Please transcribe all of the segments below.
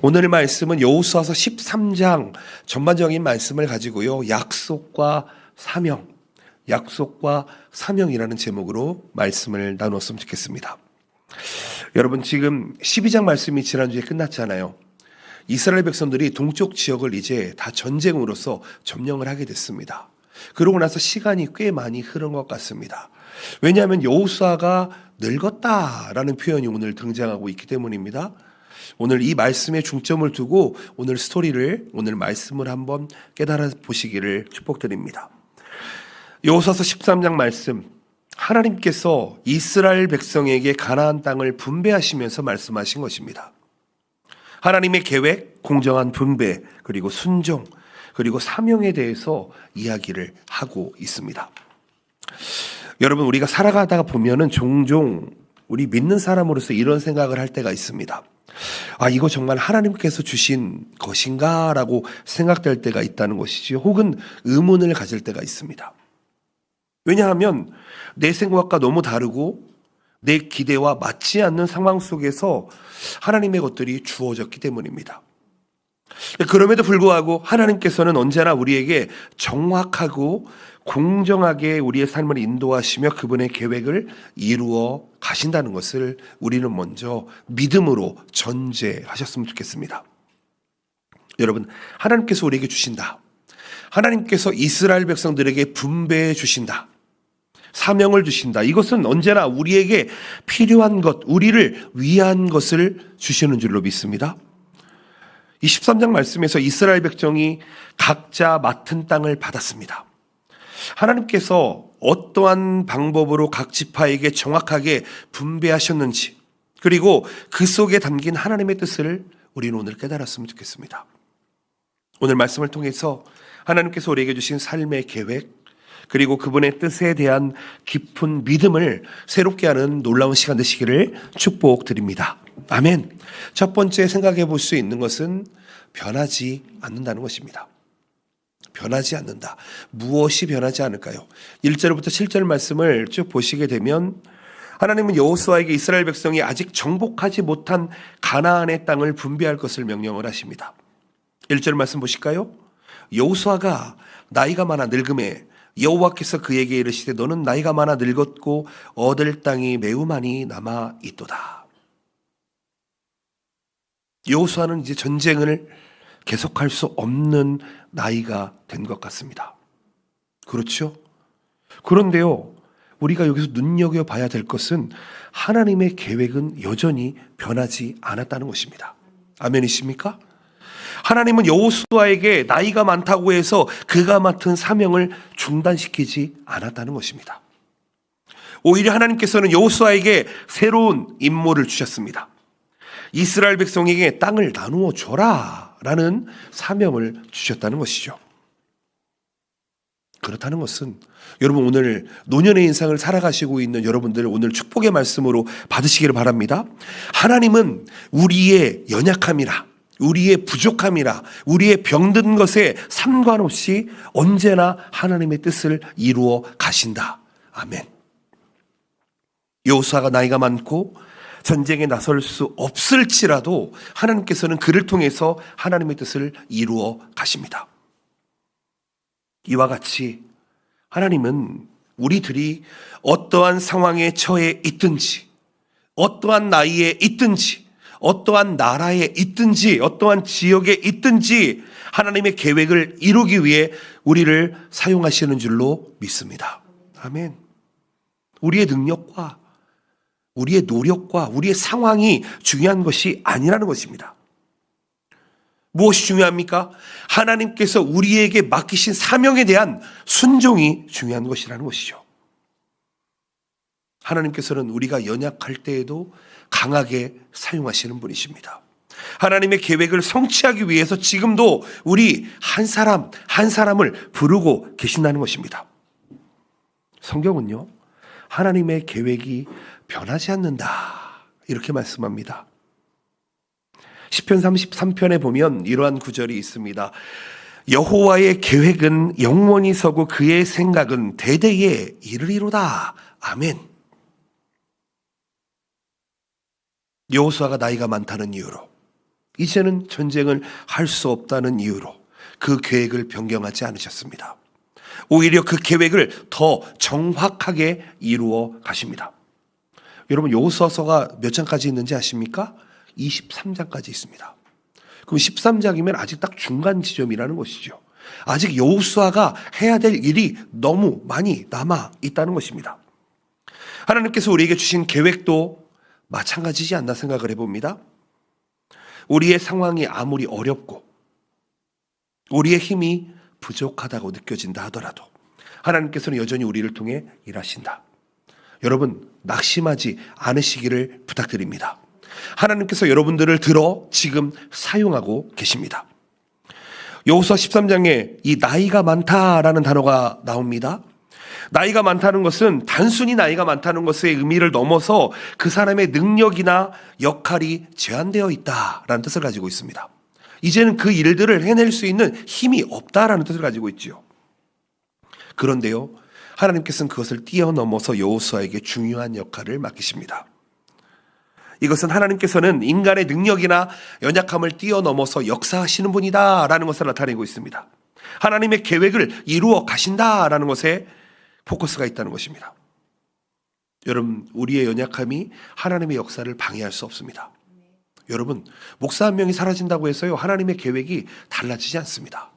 오늘 말씀은 여호수아서 13장 전반적인 말씀을 가지고요. 약속과 사명이라는 제목으로 말씀을 나눴으면 좋겠습니다. 여러분, 지금 12장 말씀이 지난주에 끝났잖아요. 이스라엘 백성들이 동쪽 지역을 이제 다 전쟁으로서 점령을 하게 됐습니다. 그러고 나서 시간이 꽤 많이 흐른 것 같습니다. 왜냐하면 여호수아가 늙었다라는 표현이 오늘 등장하고 있기 때문입니다. 오늘 이 말씀에 중점을 두고 오늘 말씀을 한번 깨달아 보시기를 축복드립니다. 여호수아서 13장 말씀, 하나님께서 이스라엘 백성에게 가나안 땅을 분배하시면서 말씀하신 것입니다. 하나님의 계획, 공정한 분배, 그리고 순종, 그리고 사명에 대해서 이야기를 하고 있습니다. 여러분, 우리가 살아가다가 보면은 종종 우리 믿는 사람으로서 이런 생각을 할 때가 있습니다. 이거 정말 하나님께서 주신 것인가? 라고 생각될 때가 있다는 것이지, 혹은 의문을 가질 때가 있습니다. 왜냐하면 내 생각과 너무 다르고 내 기대와 맞지 않는 상황 속에서 하나님의 것들이 주어졌기 때문입니다. 그럼에도 불구하고 하나님께서는 언제나 우리에게 정확하고 공정하게 우리의 삶을 인도하시며 그분의 계획을 이루어 가신다는 것을 우리는 먼저 믿음으로 전제하셨으면 좋겠습니다. 여러분, 하나님께서 우리에게 주신다. 하나님께서 이스라엘 백성들에게 분배해 주신다. 사명을 주신다. 이것은 언제나 우리에게 필요한 것, 우리를 위한 것을 주시는 줄로 믿습니다. 이 13장 말씀에서 이스라엘 백성이 각자 맡은 땅을 받았습니다. 하나님께서 어떠한 방법으로 각 지파에게 정확하게 분배하셨는지, 그리고 그 속에 담긴 하나님의 뜻을 우리는 오늘 깨달았으면 좋겠습니다. 오늘 말씀을 통해서 하나님께서 우리에게 주신 삶의 계획, 그리고 그분의 뜻에 대한 깊은 믿음을 새롭게 하는 놀라운 시간 되시기를 축복드립니다. 아멘. 첫 번째 생각해 볼 수 있는 것은 변하지 않는다는 것입니다. 변하지 않는다. 무엇이 변하지 않을까요? 1절부터 7절 말씀을 쭉 보시게 되면 하나님은 여호수아에게 이스라엘 백성이 아직 정복하지 못한 가나안의 땅을 분배할 것을 명령을 하십니다. 1절 말씀 보실까요? 여호수아가 나이가 많아 늙음에 여호와께서 그에게 이르시되 너는 나이가 많아 늙었고 얻을 땅이 매우 많이 남아 있도다. 여호수아는 이제 전쟁을 계속할 수 없는 나이가 된 것 같습니다. 그렇죠? 그런데요, 우리가 여기서 눈여겨봐야 될 것은 하나님의 계획은 여전히 변하지 않았다는 것입니다. 아멘이십니까? 하나님은 여호수아에게 나이가 많다고 해서 그가 맡은 사명을 중단시키지 않았다는 것입니다. 오히려 하나님께서는 여호수아에게 새로운 임무를 주셨습니다. 이스라엘 백성에게 땅을 나누어 줘라 라는 사명을 주셨다는 것이죠. 그렇다는 것은 여러분, 오늘 노년의 인생을 살아가시고 있는 여러분들 오늘 축복의 말씀으로 받으시기를 바랍니다. 하나님은 우리의 연약함이라, 우리의 부족함이라, 우리의 병든 것에 상관없이 언제나 하나님의 뜻을 이루어 가신다. 아멘. 여호수아가 나이가 많고 전쟁에 나설 수 없을지라도 하나님께서는 그를 통해서 하나님의 뜻을 이루어 가십니다. 이와 같이 하나님은 우리들이 어떠한 상황에 처해 있든지, 어떠한 나이에 있든지, 어떠한 나라에 있든지, 어떠한 지역에 있든지 하나님의 계획을 이루기 위해 우리를 사용하시는 줄로 믿습니다. 아멘. 우리의 능력과 우리의 노력과 우리의 상황이 중요한 것이 아니라는 것입니다. 무엇이 중요합니까? 하나님께서 우리에게 맡기신 사명에 대한 순종이 중요한 것이라는 것이죠. 하나님께서는 우리가 연약할 때에도 강하게 사용하시는 분이십니다. 하나님의 계획을 성취하기 위해서 지금도 우리 한 사람 한 사람을 부르고 계신다는 것입니다. 성경은요, 하나님의 계획이 변하지 않는다 이렇게 말씀합니다. 시편 33편에 보면 이러한 구절이 있습니다. 여호와의 계획은 영원히 서고 그의 생각은 대대에 이르리로다. 아멘. 여호수아가 나이가 많다는 이유로 이제는 전쟁을 할 수 없다는 이유로 그 계획을 변경하지 않으셨습니다. 오히려 그 계획을 더 정확하게 이루어 가십니다. 여러분, 여호수아서가 몇 장까지 있는지 아십니까? 23장까지 있습니다. 그럼 13장이면 아직 딱 중간 지점이라는 것이죠. 아직 여호수아가 해야 될 일이 너무 많이 남아 있다는 것입니다. 하나님께서 우리에게 주신 계획도 마찬가지지 않나 생각을 해봅니다. 우리의 상황이 아무리 어렵고 우리의 힘이 부족하다고 느껴진다 하더라도 하나님께서는 여전히 우리를 통해 일하신다. 여러분, 낙심하지 않으시기를 부탁드립니다. 하나님께서 여러분들을 들어 지금 사용하고 계십니다. 여호수아 13장에 이 나이가 많다라는 단어가 나옵니다. 나이가 많다는 것은 단순히 나이가 많다는 것의 의미를 넘어서 그 사람의 능력이나 역할이 제한되어 있다라는 뜻을 가지고 있습니다. 이제는 그 일들을 해낼 수 있는 힘이 없다라는 뜻을 가지고 있지요. 그런데요, 하나님께서는 그것을 뛰어넘어서 여호수아에게 중요한 역할을 맡기십니다. 이것은 하나님께서는 인간의 능력이나 연약함을 뛰어넘어서 역사하시는 분이다라는 것을 나타내고 있습니다. 하나님의 계획을 이루어 가신다라는 것에 포커스가 있다는 것입니다. 여러분, 우리의 연약함이 하나님의 역사를 방해할 수 없습니다. 여러분, 목사 한 명이 사라진다고 해서요, 하나님의 계획이 달라지지 않습니다.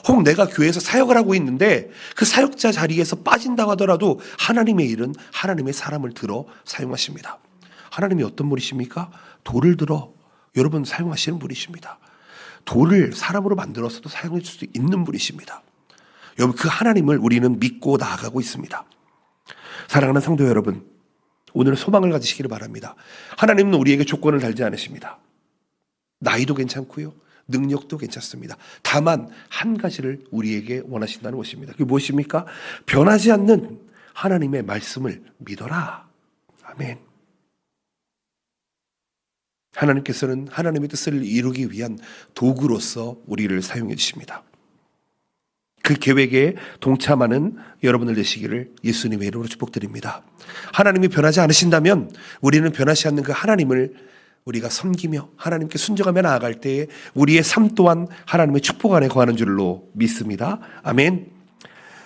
혹 내가 교회에서 사역을 하고 있는데 그 사역자 자리에서 빠진다고 하더라도 하나님의 일은 하나님의 사람을 들어 사용하십니다. 하나님이 어떤 분이십니까? 돌을 들어 여러분 사용하시는 분이십니다. 돌을 사람으로 만들어서도 사용할 수 있는 분이십니다. 여러분, 그 하나님을 우리는 믿고 나아가고 있습니다. 사랑하는 성도 여러분, 오늘 소망을 가지시기를 바랍니다. 하나님은 우리에게 조건을 달지 않으십니다. 나이도 괜찮고요, 능력도 괜찮습니다. 다만 한 가지를 우리에게 원하신다는 것입니다. 그게 무엇입니까? 변하지 않는 하나님의 말씀을 믿어라. 아멘. 하나님께서는 하나님의 뜻을 이루기 위한 도구로서 우리를 사용해 주십니다. 그 계획에 동참하는 여러분들 되시기를 예수님의 이름으로 축복드립니다. 하나님이 변하지 않으신다면 우리는 변하지 않는 그 하나님을 우리가 섬기며 하나님께 순종하며 나아갈 때에 우리의 삶 또한 하나님의 축복 안에 거하는 줄로 믿습니다. 아멘.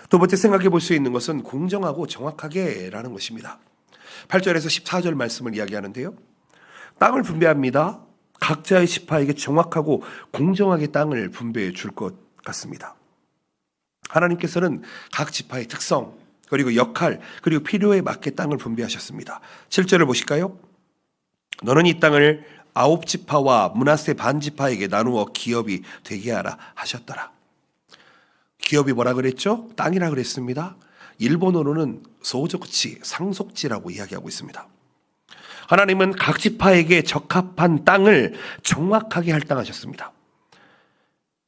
두 번째 생각해 볼 수 있는 것은 공정하고 정확하게 라는 것입니다. 8절에서 14절 말씀을 이야기하는데요, 땅을 분배합니다. 각자의 지파에게 정확하고 공정하게 땅을 분배해 줄 것 같습니다. 하나님께서는 각 지파의 특성, 그리고 역할, 그리고 필요에 맞게 땅을 분배하셨습니다. 7절을 보실까요? 너는 이 땅을 9지파와 므낫세 반지파에게 나누어 기업이 되게 하라 하셨더라. 기업이 뭐라 그랬죠? 땅이라 그랬습니다. 일본어로는 소조쿠치, 상속지라고 이야기하고 있습니다. 하나님은 각 지파에게 적합한 땅을 정확하게 할당하셨습니다.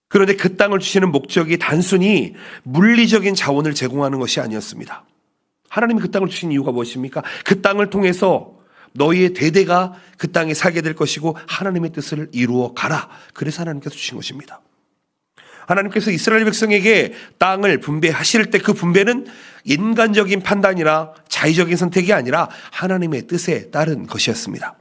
그런데 그 땅을 주시는 목적이 단순히 물리적인 자원을 제공하는 것이 아니었습니다. 하나님이 그 땅을 주신 이유가 무엇입니까? 그 땅을 통해서 너희의 대대가 그 땅에 살게 될 것이고 하나님의 뜻을 이루어 가라. 그래서 하나님께서 주신 것입니다. 하나님께서 이스라엘 백성에게 땅을 분배하실 때 그 분배는 인간적인 판단이나 자의적인 선택이 아니라 하나님의 뜻에 따른 것이었습니다.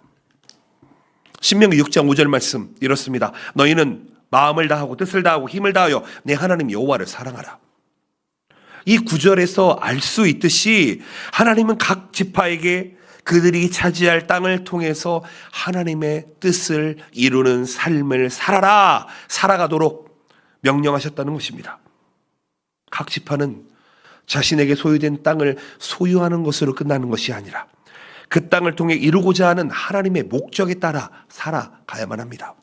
신명기 6장 5절 말씀 이렇습니다. 너희는 마음을 다하고 뜻을 다하고 힘을 다하여 내 하나님 여호와를 사랑하라. 이 구절에서 알 수 있듯이 하나님은 각 지파에게 그들이 차지할 땅을 통해서 하나님의 뜻을 이루는 삶을 살아가도록 명령하셨다는 것입니다. 각 지파는 자신에게 소유된 땅을 소유하는 것으로 끝나는 것이 아니라 그 땅을 통해 이루고자 하는 하나님의 목적에 따라 살아가야만 합니다.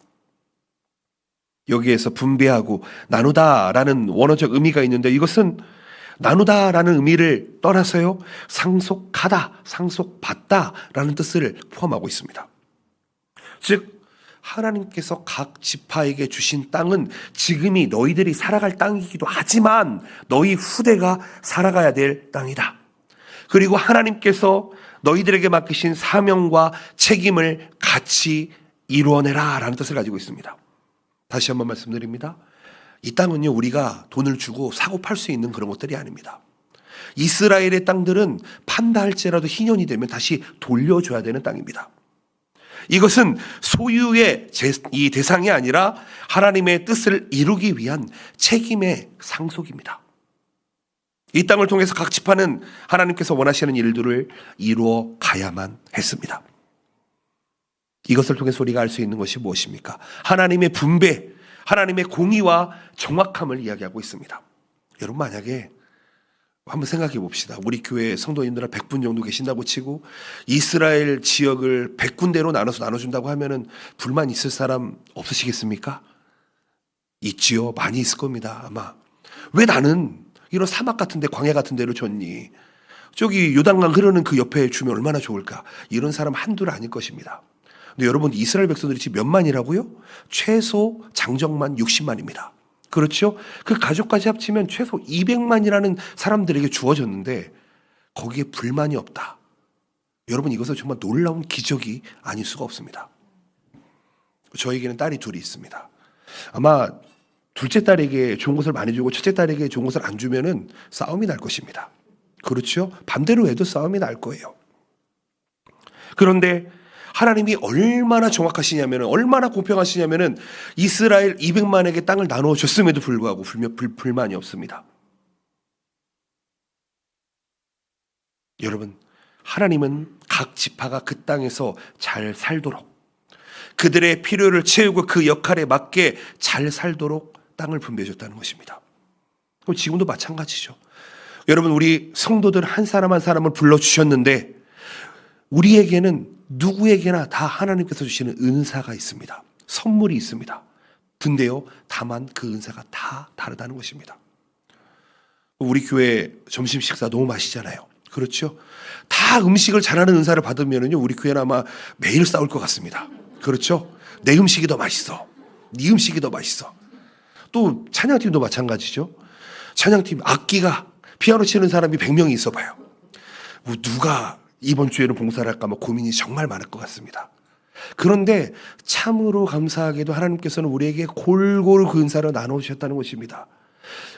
여기에서 분배하고 나누다라는 원어적 의미가 있는데 이것은 나누다라는 의미를 떠나서요, 상속하다, 상속받다라는 뜻을 포함하고 있습니다. 즉 하나님께서 각 지파에게 주신 땅은 지금이 너희들이 살아갈 땅이기도 하지만 너희 후대가 살아가야 될 땅이다. 그리고 하나님께서 너희들에게 맡기신 사명과 책임을 같이 이루어내라 라는 뜻을 가지고 있습니다. 다시 한번 말씀드립니다. 이 땅은요, 우리가 돈을 주고 사고 팔 수 있는 그런 것들이 아닙니다. 이스라엘의 땅들은 판다 할지라도 희년이 되면 다시 돌려줘야 되는 땅입니다. 이것은 소유의 이 대상이 아니라 하나님의 뜻을 이루기 위한 책임의 상속입니다. 이 땅을 통해서 각 지파는 하나님께서 원하시는 일들을 이루어 가야만 했습니다. 이것을 통해서 우리가 알 수 있는 것이 무엇입니까? 하나님의 분배, 하나님의 공의와 정확함을 이야기하고 있습니다. 여러분, 만약에 한번 생각해 봅시다. 우리 교회 성도님들 한 100분 정도 계신다고 치고 이스라엘 지역을 100군데로 나눠준다고 하면은 불만 있을 사람 없으시겠습니까? 있지요. 많이 있을 겁니다. 아마. 왜 나는 이런 사막 같은 데, 광야 같은 데로 줬니? 저기 요단강 흐르는 그 옆에 주면 얼마나 좋을까? 이런 사람 한둘 아닐 것입니다. 근데 여러분, 이스라엘 백성들이 지금 몇 만이라고요? 최소 장정만 60만입니다. 그렇죠? 그 가족까지 합치면 최소 200만이라는 사람들에게 주어졌는데 거기에 불만이 없다. 여러분, 이것은 정말 놀라운 기적이 아닐 수가 없습니다. 저에게는 딸이 둘이 있습니다. 아마 둘째 딸에게 좋은 것을 많이 주고 첫째 딸에게 좋은 것을 안 주면은 싸움이 날 것입니다. 그렇죠? 반대로 해도 싸움이 날 거예요. 그런데 하나님이 얼마나 정확하시냐면, 얼마나 공평하시냐면은 이스라엘 200만에게 땅을 나누어 줬음에도 불구하고 불만이 없습니다. 여러분, 하나님은 각 지파가 그 땅에서 잘 살도록, 그들의 필요를 채우고 그 역할에 맞게 잘 살도록 땅을 분배해 줬다는 것입니다. 그럼 지금도 마찬가지죠. 여러분, 우리 성도들 한 사람 한 사람을 불러주셨는데 우리에게는 누구에게나 다 하나님께서 주시는 은사가 있습니다. 선물이 있습니다. 근데요, 다만 그 은사가 다 다르다는 것입니다. 우리 교회 점심 식사 너무 맛있잖아요. 그렇죠? 다 음식을 잘하는 은사를 받으면요, 우리 교회는 아마 매일 싸울 것 같습니다. 그렇죠? 내 음식이 더 맛있어. 네 음식이 더 맛있어. 또 찬양팀도 마찬가지죠. 찬양팀 악기가 피아노 치는 사람이 100명이 있어 봐요. 뭐 누가 이번 주에는 봉사를 할까 고민이 정말 많을 것 같습니다. 그런데 참으로 감사하게도 하나님께서는 우리에게 골고루 그 은사를 나눠주셨다는 것입니다.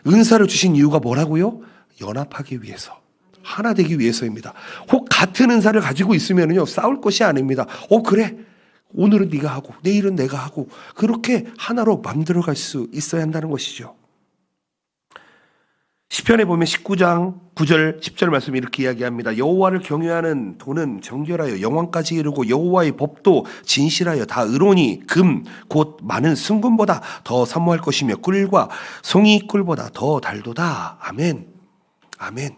은사를 주신 이유가 뭐라고요? 연합하기 위해서, 하나 되기 위해서입니다. 혹 같은 은사를 가지고 있으면요, 싸울 것이 아닙니다. 그래, 오늘은 네가 하고 내일은 내가 하고, 그렇게 하나로 만들어갈 수 있어야 한다는 것이죠. 시편에 보면 19장 9절 10절 말씀이 이렇게 이야기합니다. 여호와를 경외하는 도는 정결하여 영원까지 이르고 여호와의 법도 진실하여 다 의로니 금 곧 많은 순금보다 더 사모할 것이며 꿀과 송이 꿀보다 더 달도다. 아멘. 아멘.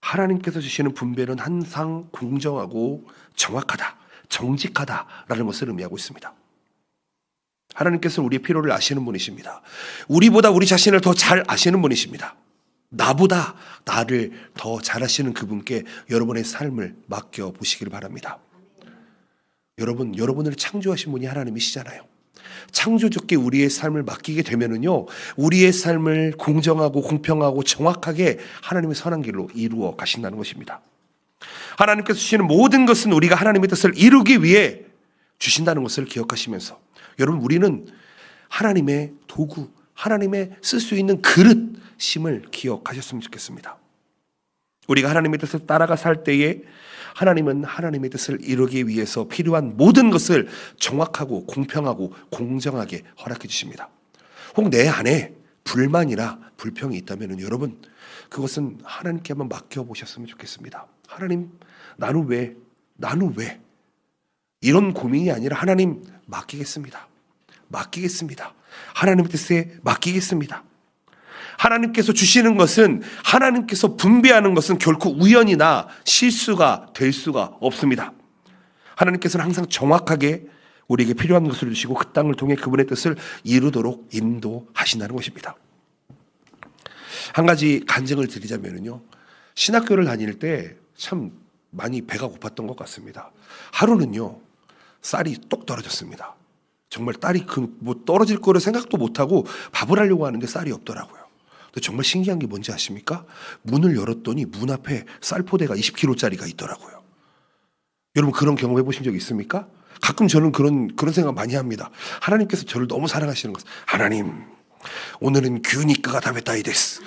하나님께서 주시는 분배는 항상 공정하고 정확하다, 정직하다라는 것을 의미하고 있습니다. 하나님께서 우리의 필요를 아시는 분이십니다. 우리보다 우리 자신을 더 잘 아시는 분이십니다. 나보다 나를 더 잘 아시는 그분께 여러분의 삶을 맡겨 보시기를 바랍니다. 여러분을 창조하신 분이 하나님이시잖아요. 창조주께 우리의 삶을 맡기게 되면은요, 우리의 삶을 공정하고 공평하고 정확하게 하나님의 선한 길로 이루어 가신다는 것입니다. 하나님께서 주시는 모든 것은 우리가 하나님의 뜻을 이루기 위해 주신다는 것을 기억하시면서, 여러분, 우리는 하나님의 도구, 하나님의 쓸 수 있는 그릇임을 기억하셨으면 좋겠습니다. 우리가 하나님의 뜻을 따라가 살 때에 하나님은 하나님의 뜻을 이루기 위해서 필요한 모든 것을 정확하고 공평하고 공정하게 허락해 주십니다. 혹 내 안에 불만이나 불평이 있다면 여러분, 그것은 하나님께 한번 맡겨보셨으면 좋겠습니다. 하나님, 나는 왜 이런 고민이 아니라 하나님, 맡기겠습니다. 하나님의 뜻에 맡기겠습니다. 하나님께서 주시는 것은, 하나님께서 분배하는 것은 결코 우연이나 실수가 될 수가 없습니다. 하나님께서는 항상 정확하게 우리에게 필요한 것을 주시고 그 땅을 통해 그분의 뜻을 이루도록 인도하신다는 것입니다. 한 가지 간증을 드리자면요, 신학교를 다닐 때 참 많이 배가 고팠던 것 같습니다. 하루는요, 쌀이 똑 떨어졌습니다. 정말 딸이 떨어질 거를 생각도 못하고 밥을 하려고 하는데 쌀이 없더라고요. 근데 정말 신기한 게 뭔지 아십니까? 문을 열었더니 문 앞에 쌀포대가 20kg짜리가 있더라고요. 여러분, 그런 경험 해보신 적 있습니까? 가끔 저는 그런 생각 많이 합니다. 하나님께서 저를 너무 사랑하시는 것. 하나님, 오늘은 규니까가 다베타이 데스.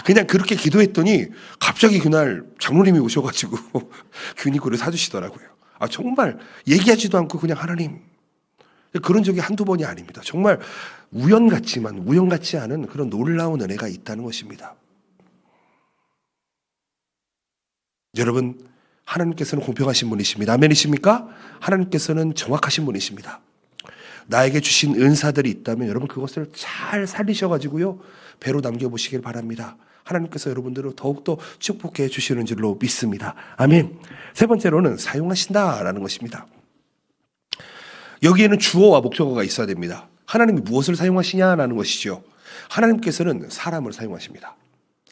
그냥 그렇게 기도했더니 갑자기 그날 장로님이 오셔가지고 규니코를 사주시더라고요. 정말 얘기하지도 않고 그냥 하나님. 그런 적이 한두 번이 아닙니다. 정말 우연 같지만 우연 같지 않은 그런 놀라운 은혜가 있다는 것입니다. 여러분, 하나님께서는 공평하신 분이십니다. 아멘이십니까? 하나님께서는 정확하신 분이십니다. 나에게 주신 은사들이 있다면 여러분 그것을 잘 살리셔가지고요 배로 남겨보시길 바랍니다. 하나님께서 여러분들을 더욱더 축복해 주시는 줄로 믿습니다. 아멘. 세 번째로는 사용하신다라는 것입니다. 여기에는 주어와 목적어가 있어야 됩니다. 하나님이 무엇을 사용하시냐라는 것이죠. 하나님께서는 사람을 사용하십니다.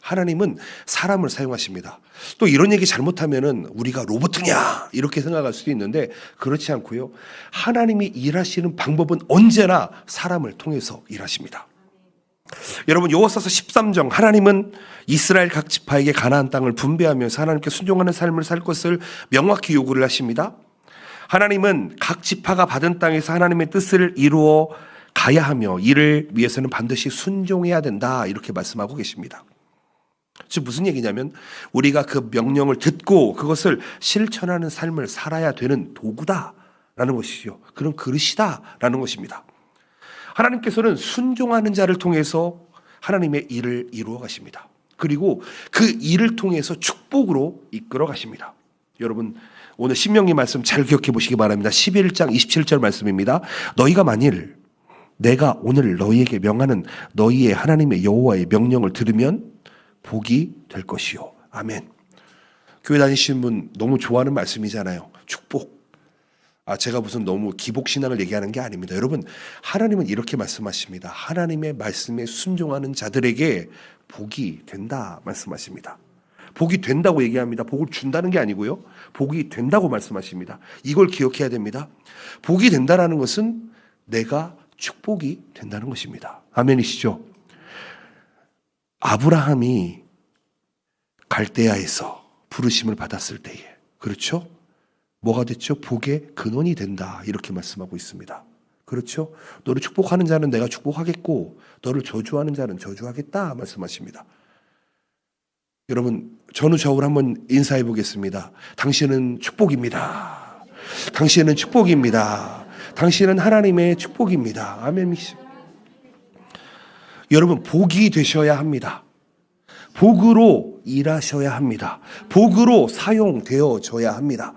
하나님은 사람을 사용하십니다. 또 이런 얘기 잘못하면은 우리가 로봇이냐 이렇게 생각할 수도 있는데 그렇지 않고요. 하나님이 일하시는 방법은 언제나 사람을 통해서 일하십니다. 여러분 여호와서 13장 하나님은 이스라엘 각 지파에게 가나안 땅을 분배하면서 하나님께 순종하는 삶을 살 것을 명확히 요구를 하십니다. 하나님은 각 지파가 받은 땅에서 하나님의 뜻을 이루어 가야 하며 이를 위해서는 반드시 순종해야 된다 이렇게 말씀하고 계십니다. 즉 무슨 얘기냐면 우리가 그 명령을 듣고 그것을 실천하는 삶을 살아야 되는 도구다라는 것이죠. 그런 그릇이다라는 것입니다. 하나님께서는 순종하는 자를 통해서 하나님의 일을 이루어 가십니다. 그리고 그 일을 통해서 축복으로 이끌어 가십니다. 여러분 오늘 신명기 말씀 잘 기억해 보시기 바랍니다. 11장 27절 말씀입니다. 너희가 만일 내가 오늘 너희에게 명하는 너희의 하나님의 여호와의 명령을 들으면 복이 될 것이요. 아멘. 교회 다니시는 분 너무 좋아하는 말씀이잖아요. 축복. 제가 무슨 너무 기복신앙을 얘기하는 게 아닙니다. 여러분 하나님은 이렇게 말씀하십니다. 하나님의 말씀에 순종하는 자들에게 복이 된다 말씀하십니다. 복이 된다고 얘기합니다. 복을 준다는 게 아니고요. 복이 된다고 말씀하십니다. 이걸 기억해야 됩니다. 복이 된다는 것은 내가 축복이 된다는 것입니다. 아멘이시죠? 아브라함이 갈대아에서 부르심을 받았을 때에 그렇죠? 뭐가 됐죠? 복의 근원이 된다 이렇게 말씀하고 있습니다. 그렇죠? 너를 축복하는 자는 내가 축복하겠고 너를 저주하는 자는 저주하겠다 말씀하십니다. 여러분 전우좌우를 한번 인사해 보겠습니다. 당신은 축복입니다. 당신은 축복입니다. 당신은 하나님의 축복입니다. 아멘. 여러분 복이 되셔야 합니다. 복으로 일하셔야 합니다. 복으로 사용되어져야 합니다.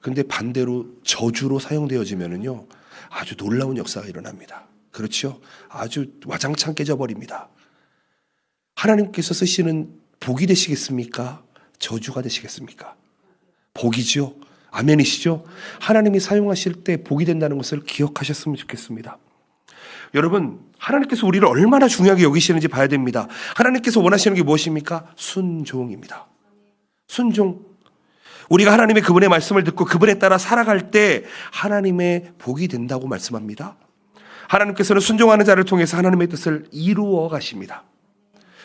근데 반대로 저주로 사용되어지면은요 아주 놀라운 역사가 일어납니다. 그렇죠? 아주 와장창 깨져버립니다. 하나님께서 쓰시는 복이 되시겠습니까? 저주가 되시겠습니까? 복이죠. 아멘이시죠? 하나님이 사용하실 때 복이 된다는 것을 기억하셨으면 좋겠습니다. 여러분 하나님께서 우리를 얼마나 중요하게 여기시는지 봐야 됩니다. 하나님께서 원하시는 게 무엇입니까? 순종입니다. 순종. 우리가 하나님의 그분의 말씀을 듣고 그분에 따라 살아갈 때 하나님의 복이 된다고 말씀합니다. 하나님께서는 순종하는 자를 통해서 하나님의 뜻을 이루어 가십니다.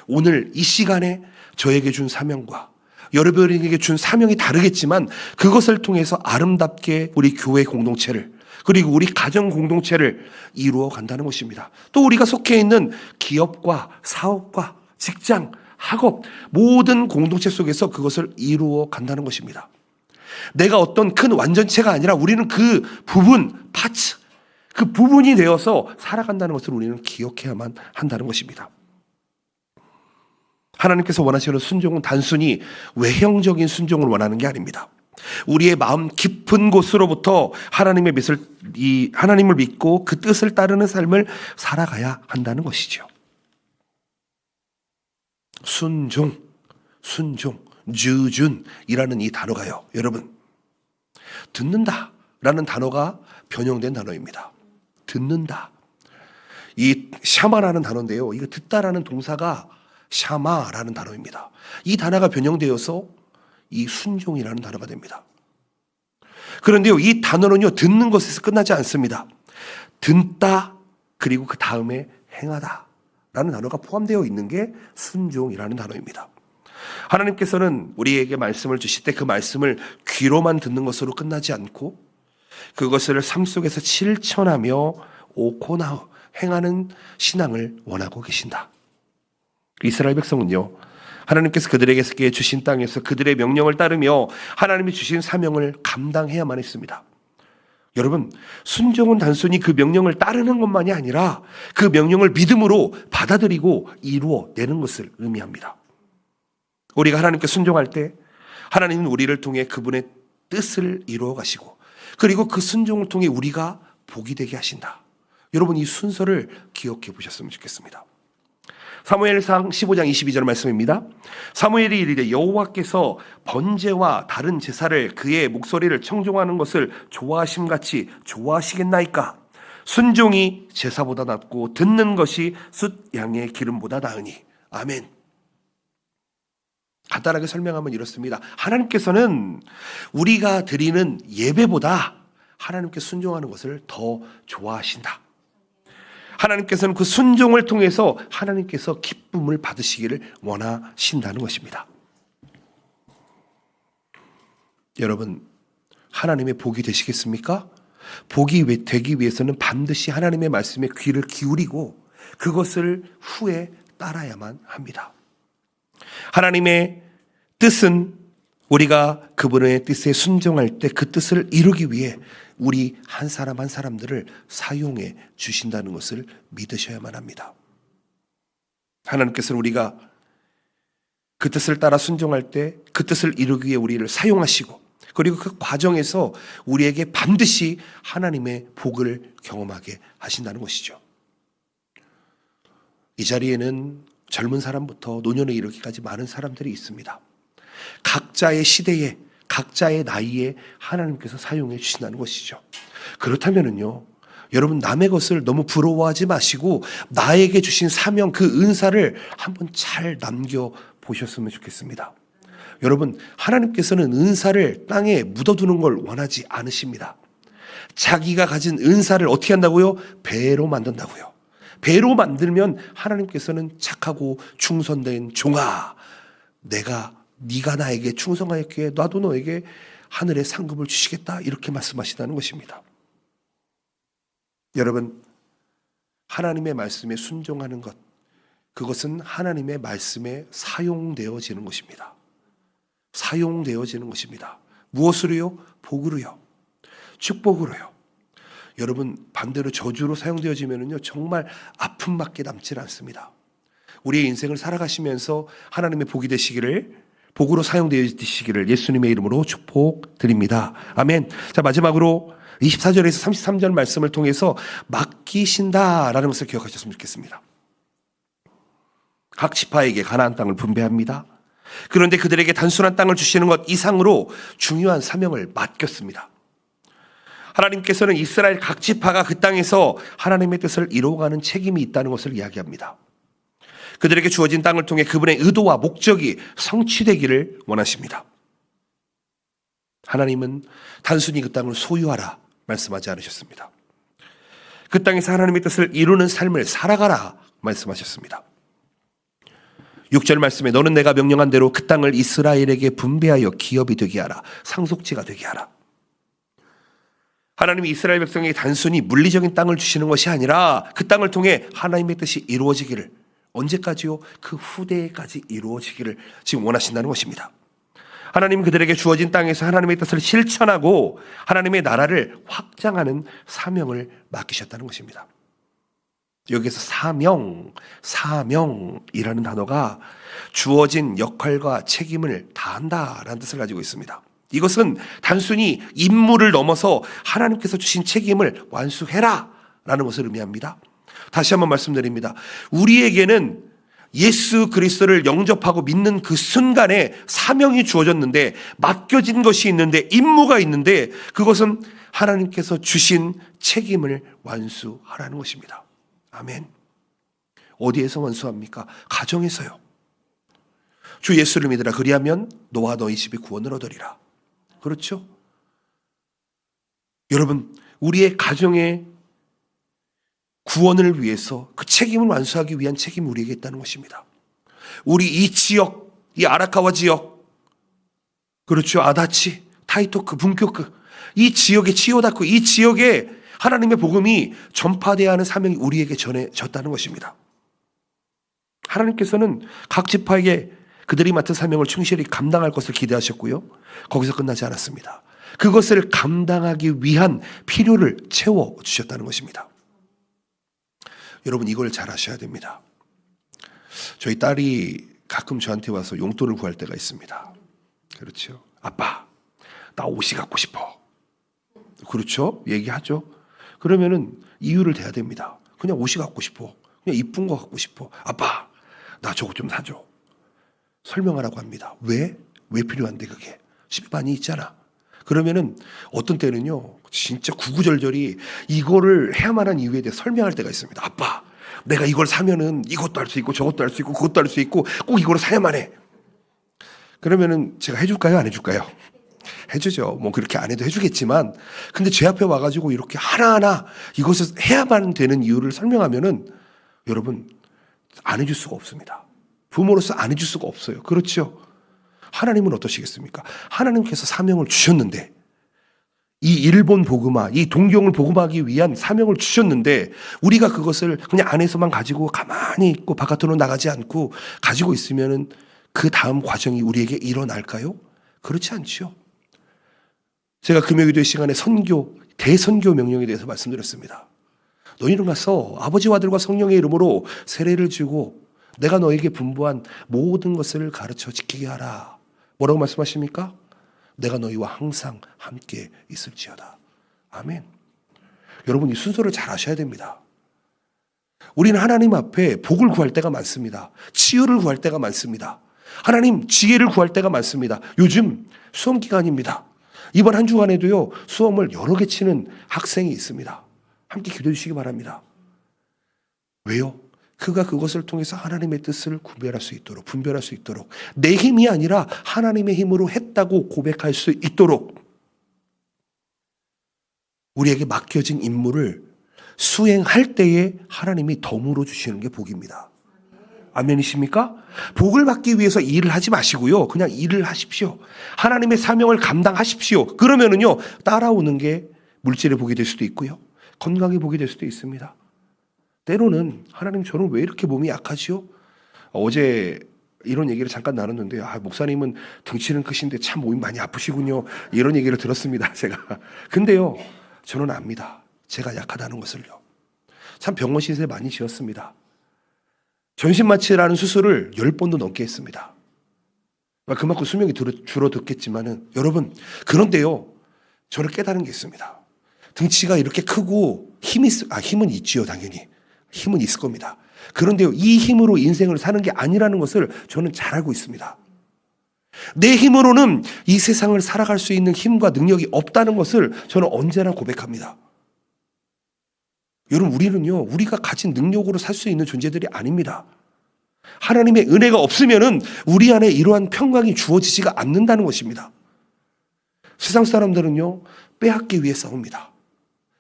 오늘 이 시간에 저에게 준 사명과 여러분에게 준 사명이 다르겠지만 그것을 통해서 아름답게 우리 교회 공동체를 그리고 우리 가정 공동체를 이루어 간다는 것입니다. 또 우리가 속해 있는 기업과 사업과 직장, 학업 모든 공동체 속에서 그것을 이루어 간다는 것입니다. 내가 어떤 큰 완전체가 아니라 우리는 그 부분, 파츠, 그 부분이 되어서 살아간다는 것을 우리는 기억해야만 한다는 것입니다. 하나님께서 원하시는 순종은 단순히 외형적인 순종을 원하는 게 아닙니다. 우리의 마음 깊은 곳으로부터 하나님을 믿고 그 뜻을 따르는 삶을 살아가야 한다는 것이죠. 순종, 주준이라는 이 단어가요. 여러분, 듣는다라는 단어가 변형된 단어입니다. 듣는다. 이 샤마라는 단어인데요. 이거 듣다라는 동사가 샤마라는 단어입니다. 이 단어가 변형되어서 이 순종이라는 단어가 됩니다. 그런데요, 이 단어는요, 듣는 것에서 끝나지 않습니다. 듣다, 그리고 그 다음에 행하다 라는 단어가 포함되어 있는 게 순종이라는 단어입니다. 하나님께서는 우리에게 말씀을 주실 때 그 말씀을 귀로만 듣는 것으로 끝나지 않고 그것을 삶 속에서 실천하며 행하는 신앙을 원하고 계신다. 이스라엘 백성은요, 하나님께서 그들에게 주신 땅에서 그들의 명령을 따르며 하나님이 주신 사명을 감당해야만 했습니다. 여러분, 순종은 단순히 그 명령을 따르는 것만이 아니라 그 명령을 믿음으로 받아들이고 이루어내는 것을 의미합니다. 우리가 하나님께 순종할 때 하나님은 우리를 통해 그분의 뜻을 이루어 가시고, 그리고 그 순종을 통해 우리가 복이 되게 하신다. 여러분, 이 순서를 기억해 보셨으면 좋겠습니다. 사무엘상 15장 22절 말씀입니다. 사무엘이 이르되 여호와께서 번제와 다른 제사를 그의 목소리를 청종하는 것을 좋아하심같이 좋아하시겠나이까? 순종이 제사보다 낫고 듣는 것이 숫 양의 기름보다 나으니. 아멘. 간단하게 설명하면 이렇습니다. 하나님께서는 우리가 드리는 예배보다 하나님께 순종하는 것을 더 좋아하신다. 하나님께서는 그 순종을 통해서 하나님께서 기쁨을 받으시기를 원하신다는 것입니다. 여러분, 하나님의 복이 되시겠습니까? 복이 되기 위해서는 반드시 하나님의 말씀에 귀를 기울이고 그것을 후에 따라야만 합니다. 하나님의 뜻은 우리가 그분의 뜻에 순종할 때 그 뜻을 이루기 위해 우리 한 사람 한 사람들을 사용해 주신다는 것을 믿으셔야만 합니다. 하나님께서는 우리가 그 뜻을 따라 순종할 때 그 뜻을 이루기 위해 우리를 사용하시고, 그리고 그 과정에서 우리에게 반드시 하나님의 복을 경험하게 하신다는 것이죠. 이 자리에는 젊은 사람부터 노년에 이르기까지 많은 사람들이 있습니다. 각자의 시대에, 각자의 나이에 하나님께서 사용해 주신다는 것이죠. 그렇다면은요, 여러분, 남의 것을 너무 부러워하지 마시고 나에게 주신 사명, 그 은사를 한번 잘 남겨보셨으면 좋겠습니다. 여러분, 하나님께서는 은사를 땅에 묻어두는 걸 원하지 않으십니다. 자기가 가진 은사를 어떻게 한다고요? 배로 만든다고요. 배로 만들면 하나님께서는 착하고 충성된 종아, 네가 나에게 충성하였기에 나도 너에게 하늘의 상급을 주시겠다, 이렇게 말씀하시다는 것입니다. 여러분, 하나님의 말씀에 순종하는 것, 그것은 하나님의 말씀에 사용되어지는 것입니다. 사용되어지는 것입니다. 무엇으로요? 복으로요. 축복으로요. 여러분, 반대로 저주로 사용되어지면요, 정말 아픔밖에 남질 않습니다. 우리의 인생을 살아가시면서 하나님의 복이 되시기를, 복으로 사용되시기를 예수님의 이름으로 축복드립니다. 아멘. 자, 마지막으로 24절에서 33절 말씀을 통해서 맡기신다라는 것을 기억하셨으면 좋겠습니다. 각 지파에게 가나안 땅을 분배합니다. 그런데 그들에게 단순한 땅을 주시는 것 이상으로 중요한 사명을 맡겼습니다. 하나님께서는 이스라엘 각 지파가 그 땅에서 하나님의 뜻을 이루어가는 책임이 있다는 것을 이야기합니다. 그들에게 주어진 땅을 통해 그분의 의도와 목적이 성취되기를 원하십니다. 하나님은 단순히 그 땅을 소유하라 말씀하지 않으셨습니다. 그 땅에서 하나님의 뜻을 이루는 삶을 살아가라 말씀하셨습니다. 6절 말씀에 너는 내가 명령한 대로 그 땅을 이스라엘에게 분배하여 기업이 되게 하라, 상속지가 되게 하라. 하나님이 이스라엘 백성에게 단순히 물리적인 땅을 주시는 것이 아니라 그 땅을 통해 하나님의 뜻이 이루어지기를, 언제까지요? 그 후대까지 이루어지기를 지금 원하신다는 것입니다. 하나님은 그들에게 주어진 땅에서 하나님의 뜻을 실천하고 하나님의 나라를 확장하는 사명을 맡기셨다는 것입니다. 여기서 사명이라는 단어가 주어진 역할과 책임을 다한다라는 뜻을 가지고 있습니다. 이것은 단순히 임무를 넘어서 하나님께서 주신 책임을 완수해라 라는 것을 의미합니다. 다시 한번 말씀드립니다. 우리에게는 예수 그리스도를 영접하고 믿는 그 순간에 사명이 주어졌는데, 맡겨진 것이 있는데, 임무가 있는데, 그것은 하나님께서 주신 책임을 완수하라는 것입니다. 아멘. 어디에서 완수합니까? 가정에서요. 주 예수를 믿으라, 그리하면 너와 너희 집이 구원을 얻으리라. 그렇죠? 여러분, 우리의 가정의 구원을 위해서 그 책임을 완수하기 위한 책임이 우리에게 있다는 것입니다. 우리 이 지역, 이 아라카와 지역, 그렇죠, 아다치, 타이토크, 분교크, 이 지역의 치요다쿠, 이 지역에 하나님의 복음이 전파되어야 하는 사명이 우리에게 전해졌다는 것입니다. 하나님께서는 각 지파에게 그들이 맡은 사명을 충실히 감당할 것을 기대하셨고요. 거기서 끝나지 않았습니다. 그것을 감당하기 위한 필요를 채워주셨다는 것입니다. 여러분, 이걸 잘 아셔야 됩니다. 저희 딸이 가끔 저한테 와서 용돈을 구할 때가 있습니다. 그렇죠. 아빠, 나 옷이 갖고 싶어. 그렇죠? 얘기하죠. 그러면은 이유를 대야 됩니다. 그냥 옷이 갖고 싶어. 그냥 이쁜 거 갖고 싶어. 아빠, 나 저거 좀 사줘. 설명하라고 합니다. 왜? 왜 필요한데 그게? 집에 많이 있잖아. 그러면은 어떤 때는요, 진짜 구구절절이 이거를 해야만 한 이유에 대해 설명할 때가 있습니다. 아빠, 내가 이걸 사면은 이것도 할 수 있고 저것도 할 수 있고 그것도 할 수 있고 꼭 이거를 사야만 해. 그러면은 제가 해줄까요? 안 해줄까요? 해주죠. 뭐 그렇게 안 해도 해주겠지만, 근데 제 앞에 와가지고 이렇게 하나하나 이것을 해야만 되는 이유를 설명하면은 여러분, 안 해줄 수가 없습니다. 부모로서 안 해줄 수가 없어요. 그렇죠? 하나님은 어떠시겠습니까? 하나님께서 사명을 주셨는데, 이 일본 복음화, 이 동경을 복음하기 위한 사명을 주셨는데, 우리가 그것을 그냥 안에서만 가지고 가만히 있고 바깥으로 나가지 않고 가지고 있으면은 그 다음 과정이 우리에게 일어날까요? 그렇지 않죠. 제가 금요기도의 시간에 대선교 명령에 대해서 말씀드렸습니다. 너희는 가서 아버지와 아들과 성령의 이름으로 세례를 주고 내가 너에게 분부한 모든 것을 가르쳐 지키게 하라. 뭐라고 말씀하십니까? 내가 너희와 항상 함께 있을지어다. 아멘. 여러분, 이 순서를 잘 아셔야 됩니다. 우리는 하나님 앞에 복을 구할 때가 많습니다. 치유를 구할 때가 많습니다. 하나님 지혜를 구할 때가 많습니다. 요즘 수험 기간입니다. 이번 한 주간에도요, 수험을 여러 개 치는 학생이 있습니다. 함께 기도해 주시기 바랍니다. 왜요? 그가 그것을 통해서 하나님의 뜻을 분별할 수 있도록 내 힘이 아니라 하나님의 힘으로 했다고 고백할 수 있도록 우리에게 맡겨진 임무를 수행할 때에 하나님이 덤으로 주시는 게 복입니다. 아멘이십니까? 복을 받기 위해서 일을 하지 마시고요. 그냥 일을 하십시오. 하나님의 사명을 감당하십시오. 그러면은요, 따라오는 게 물질의 복이 될 수도 있고요. 건강의 복이 될 수도 있습니다. 때로는 하나님, 저는 왜 이렇게 몸이 약하지요? 어제 이런 얘기를 잠깐 나눴는데, 목사님은 덩치는 크신데 참 몸이 많이 아프시군요. 이런 얘기를 들었습니다, 제가. 근데요, 저는 압니다. 제가 약하다는 것을요. 참 병원 시세 많이 지었습니다. 전신마취라는 수술을 10번도 넘게 했습니다. 그만큼 수명이 줄어들겠지만은, 여러분, 그런데요, 저를 깨달은 게 있습니다. 등치가 이렇게 크고 힘은 있지요, 당연히. 힘은 있을 겁니다. 그런데요, 이 힘으로 인생을 사는 게 아니라는 것을 저는 잘 알고 있습니다. 내 힘으로는 이 세상을 살아갈 수 있는 힘과 능력이 없다는 것을 저는 언제나 고백합니다. 여러분, 우리가 가진 능력으로 살 수 있는 존재들이 아닙니다. 하나님의 은혜가 없으면은 우리 안에 이러한 평강이 주어지지가 않는다는 것입니다. 세상 사람들은요, 빼앗기 위해 싸웁니다.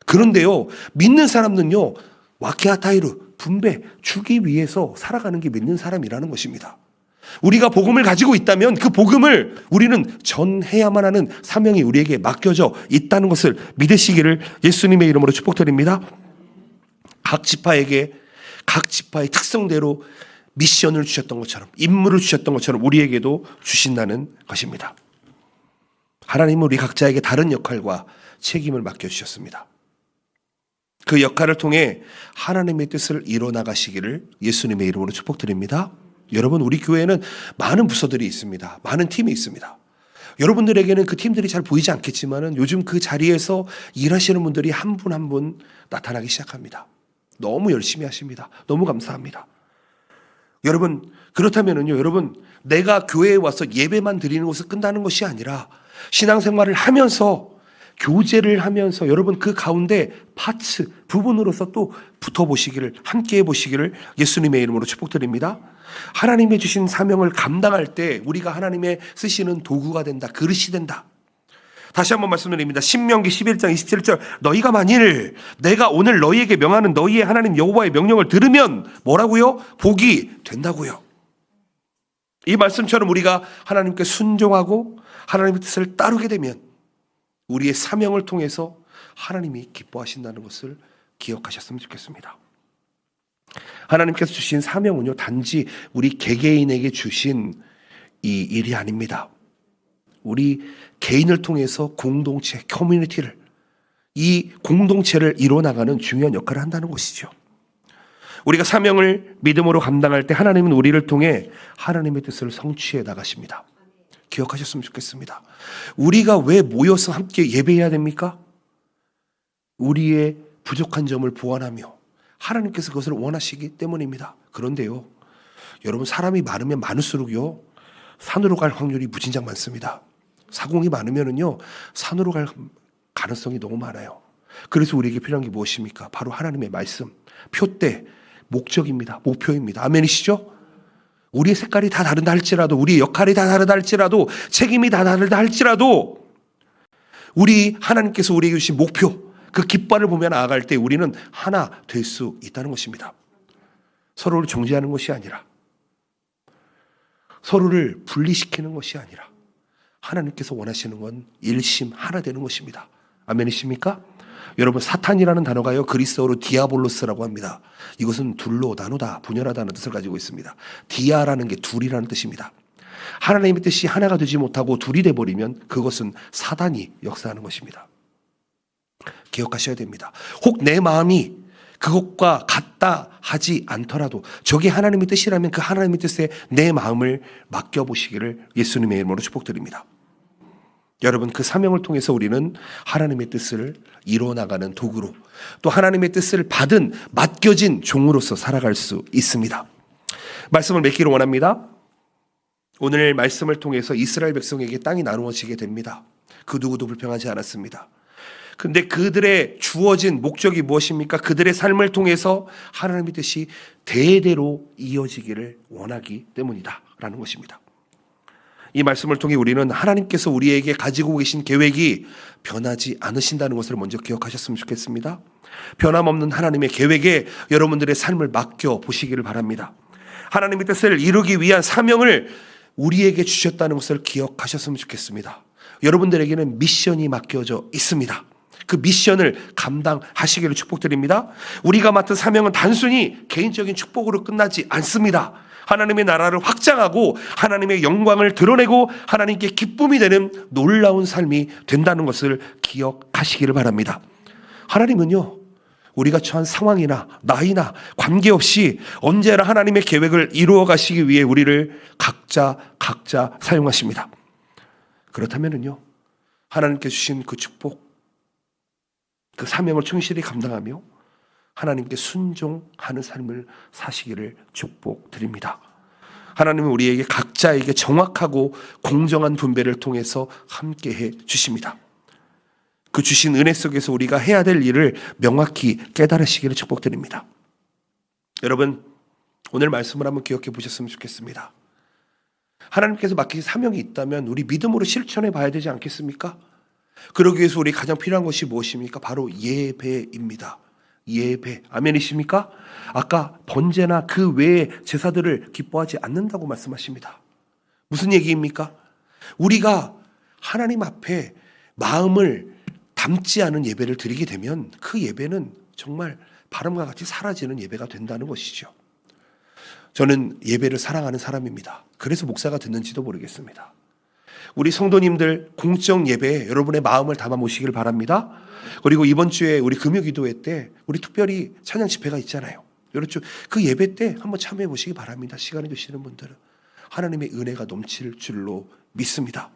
그런데요, 믿는 사람은요, 와케아타이루, 분배, 주기 위해서 살아가는 게 믿는 사람이라는 것입니다. 우리가 복음을 가지고 있다면 그 복음을 우리는 전해야만 하는 사명이 우리에게 맡겨져 있다는 것을 믿으시기를 예수님의 이름으로 축복드립니다. 각 지파의 특성대로 미션을 주셨던 것처럼, 임무를 주셨던 것처럼 우리에게도 주신다는 것입니다. 하나님은 우리 각자에게 다른 역할과 책임을 맡겨주셨습니다. 그 역할을 통해 하나님의 뜻을 이뤄나가시기를 예수님의 이름으로 축복드립니다. 여러분, 우리 교회에는 많은 부서들이 있습니다. 많은 팀이 있습니다. 여러분들에게는 그 팀들이 잘 보이지 않겠지만은 요즘 그 자리에서 일하시는 분들이 한 분 한 분 나타나기 시작합니다. 너무 열심히 하십니다. 너무 감사합니다. 여러분, 그렇다면은요, 여러분, 내가 교회에 와서 예배만 드리는 것을 끝나는 것이 아니라 신앙생활을 하면서, 교제를 하면서 여러분 그 가운데 부분으로서 또 붙어보시기를, 함께 해보시기를 예수님의 이름으로 축복드립니다. 하나님의 주신 사명을 감당할 때 우리가 하나님의 쓰시는 도구가 된다, 그릇이 된다. 다시 한번 말씀드립니다. 신명기 11장 27절, 너희가 만일 내가 오늘 너희에게 명하는 너희의 하나님 여호와의 명령을 들으면 뭐라고요? 복이 된다고요. 이 말씀처럼 우리가 하나님께 순종하고 하나님의 뜻을 따르게 되면 우리의 사명을 통해서 하나님이 기뻐하신다는 것을 기억하셨으면 좋겠습니다. 하나님께서 주신 사명은요, 단지 우리 개개인에게 주신 이 일이 아닙니다. 우리 개인을 통해서 공동체, 커뮤니티를, 이 공동체를 이뤄나가는 중요한 역할을 한다는 것이죠. 우리가 사명을 믿음으로 감당할 때 하나님은 우리를 통해 하나님의 뜻을 성취해 나가십니다. 기억하셨으면 좋겠습니다. 우리가 왜 모여서 함께 예배해야 됩니까? 우리의 부족한 점을 보완하며 하나님께서 그것을 원하시기 때문입니다. 그런데요, 여러분, 사람이 많으면 많을수록요, 산으로 갈 확률이 무진장 많습니다. 사공이 많으면은요, 산으로 갈 가능성이 너무 많아요. 그래서 우리에게 필요한 게 무엇입니까? 바로 하나님의 말씀, 표대, 목적입니다. 목표입니다. 아멘이시죠? 우리의 색깔이 다 다르다 할지라도, 우리의 역할이 다 다르다 할지라도, 책임이 다 다르다 할지라도, 우리 하나님께서 우리에게 주신 목표, 그 깃발을 보며 나아갈 때 우리는 하나 될 수 있다는 것입니다. 서로를 정죄하는 것이 아니라, 서로를 분리시키는 것이 아니라, 하나님께서 원하시는 건 일심 하나 되는 것입니다. 아멘이십니까? 여러분, 사탄이라는 단어가요, 그리스어로 디아볼로스라고 합니다. 이것은 둘로 나누다, 분열하다는 뜻을 가지고 있습니다. 디아라는 게 둘이라는 뜻입니다. 하나님의 뜻이 하나가 되지 못하고 둘이 돼버리면 그것은 사단이 역사하는 것입니다. 기억하셔야 됩니다. 혹 내 마음이 그것과 같다 하지 않더라도 저게 하나님의 뜻이라면 그 하나님의 뜻에 내 마음을 맡겨보시기를 예수님의 이름으로 축복드립니다. 여러분, 그 사명을 통해서 우리는 하나님의 뜻을 이뤄나가는 도구로, 또 하나님의 뜻을 받은 맡겨진 종으로서 살아갈 수 있습니다. 말씀을 맺기를 원합니다. 오늘 말씀을 통해서 이스라엘 백성에게 땅이 나누어지게 됩니다. 그 누구도 불평하지 않았습니다. 근데 그들의 주어진 목적이 무엇입니까? 그들의 삶을 통해서 하나님의 뜻이 대대로 이어지기를 원하기 때문이다 라는 것입니다. 이 말씀을 통해 우리는 하나님께서 우리에게 가지고 계신 계획이 변하지 않으신다는 것을 먼저 기억하셨으면 좋겠습니다. 변함없는 하나님의 계획에 여러분들의 삶을 맡겨 보시기를 바랍니다. 하나님의 뜻을 이루기 위한 사명을 우리에게 주셨다는 것을 기억하셨으면 좋겠습니다. 여러분들에게는 미션이 맡겨져 있습니다. 그 미션을 감당하시기를 축복드립니다. 우리가 맡은 사명은 단순히 개인적인 축복으로 끝나지 않습니다. 하나님의 나라를 확장하고 하나님의 영광을 드러내고 하나님께 기쁨이 되는 놀라운 삶이 된다는 것을 기억하시기를 바랍니다. 하나님은요, 우리가 처한 상황이나 나이나 관계없이 언제나 하나님의 계획을 이루어 가시기 위해 우리를 각자 사용하십니다. 그렇다면요, 하나님께 주신 그 축복, 그 사명을 충실히 감당하며 하나님께 순종하는 삶을 사시기를 축복드립니다. 하나님은 우리에게 각자에게 정확하고 공정한 분배를 통해서 함께해 주십니다. 그 주신 은혜 속에서 우리가 해야 될 일을 명확히 깨달으시기를 축복드립니다. 여러분, 오늘 말씀을 한번 기억해 보셨으면 좋겠습니다. 하나님께서 맡기신 사명이 있다면 우리 믿음으로 실천해 봐야 되지 않겠습니까? 그러기 위해서 우리 가장 필요한 것이 무엇입니까? 바로 예배입니다. 예배. 아멘이십니까? 아까 번제나 그 외의 제사들을 기뻐하지 않는다고 말씀하십니다. 무슨 얘기입니까? 우리가 하나님 앞에 마음을 담지 않은 예배를 드리게 되면 그 예배는 정말 바람과 같이 사라지는 예배가 된다는 것이죠. 저는 예배를 사랑하는 사람입니다. 그래서 목사가 됐는지도 모르겠습니다. 우리 성도님들 공적 예배에 여러분의 마음을 담아 모시길 바랍니다. 그리고 이번 주에 우리 금요기도회 때 우리 특별히 찬양 집회가 있잖아요. 그렇죠. 그 예배 때 한번 참여해 보시기 바랍니다. 시간이 되시는 분들은 하나님의 은혜가 넘칠 줄로 믿습니다.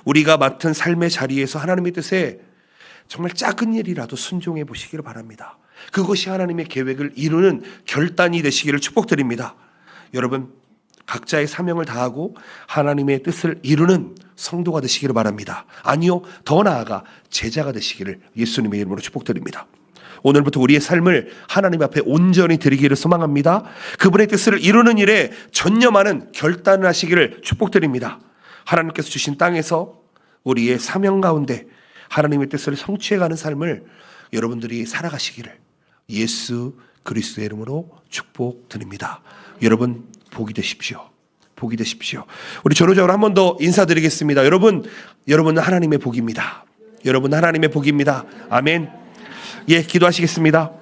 우리가 맡은 삶의 자리에서 하나님의 뜻에 정말 작은 일이라도 순종해 보시기를 바랍니다. 그것이 하나님의 계획을 이루는 결단이 되시기를 축복드립니다. 여러분, 각자의 사명을 다하고 하나님의 뜻을 이루는 성도가 되시기를 바랍니다. 아니요, 더 나아가 제자가 되시기를 예수님의 이름으로 축복드립니다. 오늘부터 우리의 삶을 하나님 앞에 온전히 드리기를 소망합니다. 그분의 뜻을 이루는 일에 전념하는 결단을 하시기를 축복드립니다. 하나님께서 주신 땅에서 우리의 사명 가운데 하나님의 뜻을 성취해가는 삶을 여러분들이 살아가시기를 예수 그리스도의 이름으로 축복드립니다. 여러분, 복이 되십시오. 복이 되십시오. 우리 전후적으로 한 번 더 인사드리겠습니다. 여러분은 하나님의 복입니다. 여러분 하나님의 복입니다. 아멘. 예, 기도하시겠습니다.